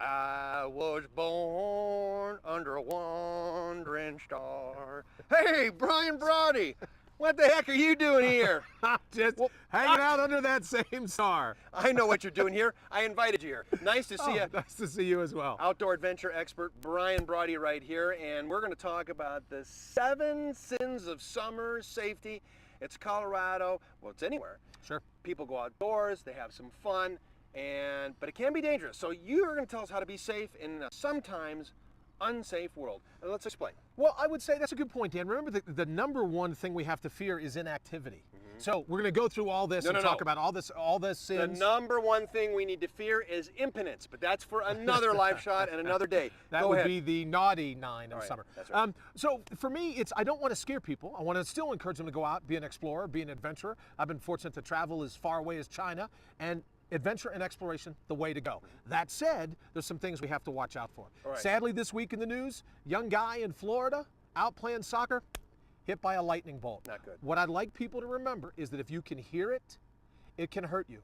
I was born under a wandering star. Hey, Brian Brawdy, what the heck are you doing here? Just hanging out under that same star. I know what you're doing here. I invited you here. Nice to see you. Nice to see you as well. Outdoor adventure expert Brian Brawdy right here, and we're going to talk about the 7 sins of summer safety. It's Colorado. Well, it's anywhere. Sure. People go outdoors, they have some fun, but it can be dangerous. So you're going to tell us how to be safe in a sometimes unsafe world. Let's explain. Well, I would say that's a good point, Dan. Remember, the number one thing we have to fear is inactivity. So we're going to go through all this and talk about all the sins. The number one thing we need to fear is impotence, but that's for another live shot and another day. That would be the naughty 9 of summer. That's right. So for me, I don't want to scare people. I want to still encourage them to go out, be an explorer, be an adventurer. I've been fortunate to travel as far away as China, and adventure and exploration, the way to go. That said, there's some things we have to watch out for. Right. Sadly, this week in the news, young guy in Florida, out playing soccer, hit by a lightning bolt. Not good. What I'd like people to remember is that if you can hear it, it can hurt you.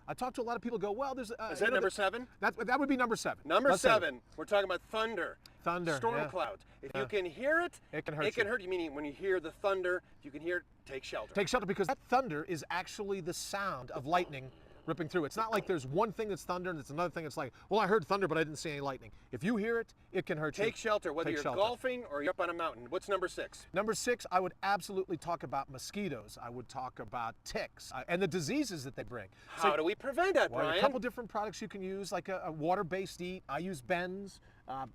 I talk to a lot of people who go, well, there's... Is that number 7? That would be number 7. Number 7, we're talking about thunder. Thunder, storm clouds. If you can hear it, it can hurt you. Meaning when you hear the thunder, if you can hear it, take shelter. Take shelter, because that thunder is actually the sound of lightning ripping through. It's not like there's one thing that's thunder and it's another thing that's like, well, I heard thunder, but I didn't see any lightning. If you hear it, it can hurt you. Take shelter, whether you're golfing or you're up on a mountain. What's number 6? Number 6, I would absolutely talk about mosquitoes. I would talk about ticks and the diseases that they bring. How do we prevent that, Brian? A couple different products you can use, like a water-based eat. I use Ben's.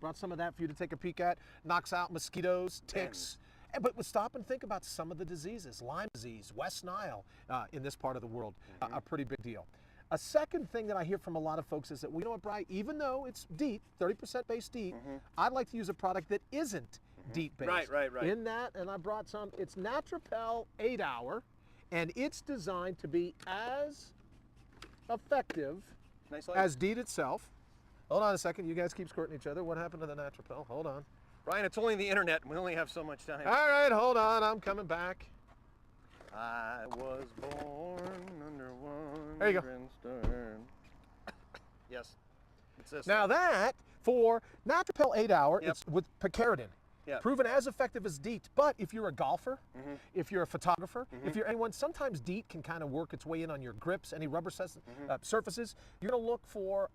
Brought some of that for you to take a peek at. Knocks out mosquitoes, ticks. But stop and think about some of the diseases. Lyme disease, West Nile in this part of the world, a pretty big deal. A second thing that I hear from a lot of folks is that, well, you know what, Brian, even though it's DEET, 30% based DEET, I'd like to use a product that isn't DEET based. Right. In that, and I brought some, it's Natrapel 8 Hour, and it's designed to be as effective as DEET itself. Hold on a second, you guys keep squirting each other. What happened to the Natrapel? Hold on. Brian, it's only the internet, and we only have so much time. All right, hold on, I'm coming back. I was born under one. There you go. Yes. It's this now one. that, for Natrapel 8 Hour, it's with picaridin. Yep. Proven as effective as DEET. But if you're a golfer, if you're a photographer, if you're anyone, sometimes DEET can kind of work its way in on your grips, any rubber surfaces. You're going to look for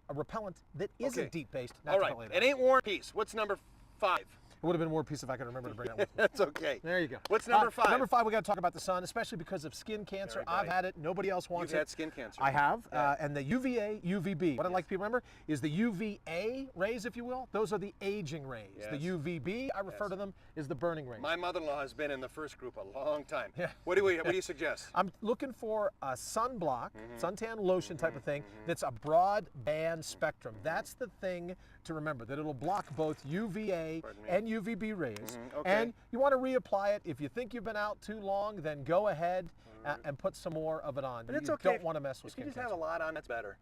a repellent that isn't DEET based. All right. It ain't War and Peace. What's number 5? It would have been War Peace if I could remember to bring that with me. That's okay. There you go. What's number 5? Number 5, we got to talk about the sun, especially because of skin cancer. I've had it. Nobody else wants it. You've had skin cancer. I have. And the UVA, UVB. What I'd like people to remember is the UVA rays, if you will. Those are the aging rays. The UVB, I refer to them as the burning rays. My mother-in-law has been in the first group a long time. What do you suggest? I'm looking for a sunblock, suntan lotion type of thing that's a broad band spectrum. That's the thing to remember, that it'll block both UVA and UVB rays. And you want to reapply it. If you think you've been out too long, then go ahead and put some more of it on. But it's you okay. don't want to mess with skin If you just cancer. have a lot on, that's better.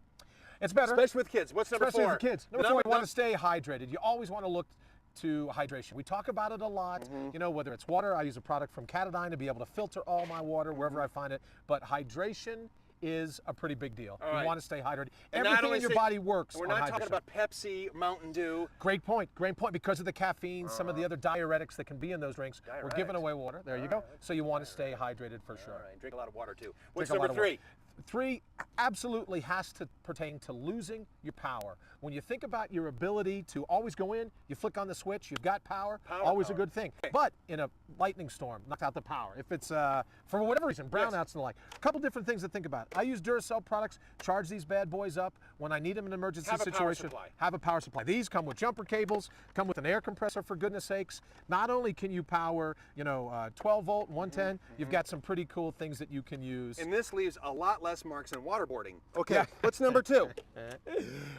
It's better. Especially with kids. What's number 4? Especially with kids. Number 4, you want to stay hydrated. You always want to look to hydration. We talk about it a lot, you know, whether it's water. I use a product from Catadine to be able to filter all my water wherever I find it. But hydration is a pretty big deal. You want to stay hydrated. And everything in your body works We're on not hydration. talking about Pepsi, Mountain Dew. Great point. Because of the caffeine, some of the other diuretics that can be in those drinks. We're giving away water. There you go. So you want to stay hydrated for sure. All right. Drink a lot of water too. What's Drink a lot number of 3? 3 absolutely has to pertain to losing your power. When you think about your ability to always go in, you flick on the switch, you've got power, always a good thing. But in a lightning storm, knocked out the power. If it's, for whatever reason, brownouts and the like. A couple different things to think about. I use Duracell products, charge these bad boys up when I need them in an emergency situation. Have a power supply. These come with jumper cables, come with an air compressor, for goodness sakes. Not only can you power, 12 volt, 110, you've got some pretty cool things that you can use. And this leaves a lot less marks than waterboarding. Okay, what's number 2?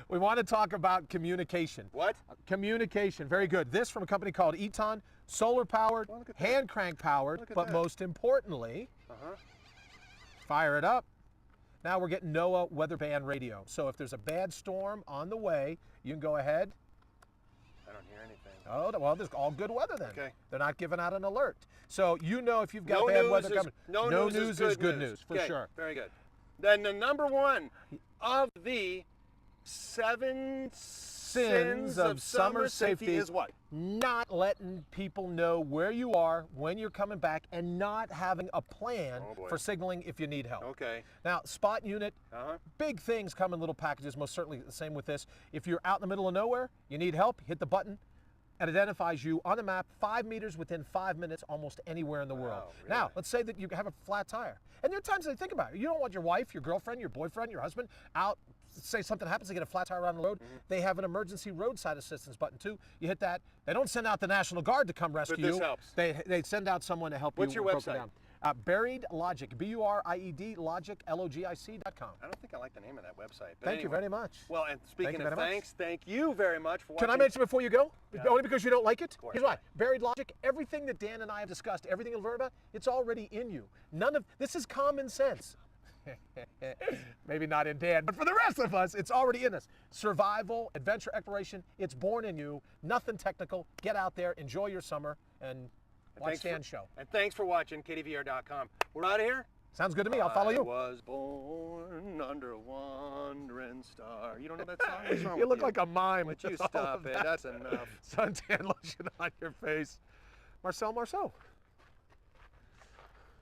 We want to talk about communication. What? Communication, very good. This from a company called Eton, solar powered, hand crank powered, but most importantly, fire it up. Now we're getting NOAA weather band radio. So if there's a bad storm on the way, you can go ahead. I don't hear anything. Oh, well, there's all good weather then. Okay. They're not giving out an alert. So you know if you've got bad weather coming. No news is good news, for sure. Very good. Then the number 1 of the 7 sins of summer safety is what? Not letting people know where you are, when you're coming back, and not having a plan for signaling if you need help. Okay. Now, spot unit, big things come in little packages, most certainly the same with this. If you're out in the middle of nowhere, you need help, hit the button. It identifies you on the map 5 meters within 5 minutes almost anywhere in the world. Really? Now, let's say that you have a flat tire. And there are times they think about it. You don't want your wife, your girlfriend, your boyfriend, your husband out, say something happens, they get a flat tire on the road. They have an emergency roadside assistance button too. You hit that. They don't send out the National Guard to come rescue But this you. helps. They send out someone to help you. What's your website? Buried Logic, B-U-R-I-E-D, Logic.com. I don't think I like the name of that website. But Thank you very much. Well, and speaking you of very thanks, thank you very much for watching. Can I mention before you go? Yeah. Only because you don't like it? course. Here's why. Buried Logic, everything that Dan and I have discussed, everything you'll learn about, it's already in you. None of this is common sense. Maybe not in Dan, but for the rest of us, it's already in us. Survival, adventure, exploration, it's born in you. Nothing technical. Get out there, enjoy your summer, and watch Dan's show. And thanks for watching KDVR.com. We're out of here. Sounds good to me. I'll follow I you. was born under a wandering star. You don't know that song? What's wrong You with look like a mime. Would you with all stop of it? that That's enough. suntan lotion on your face. Marcel Marceau.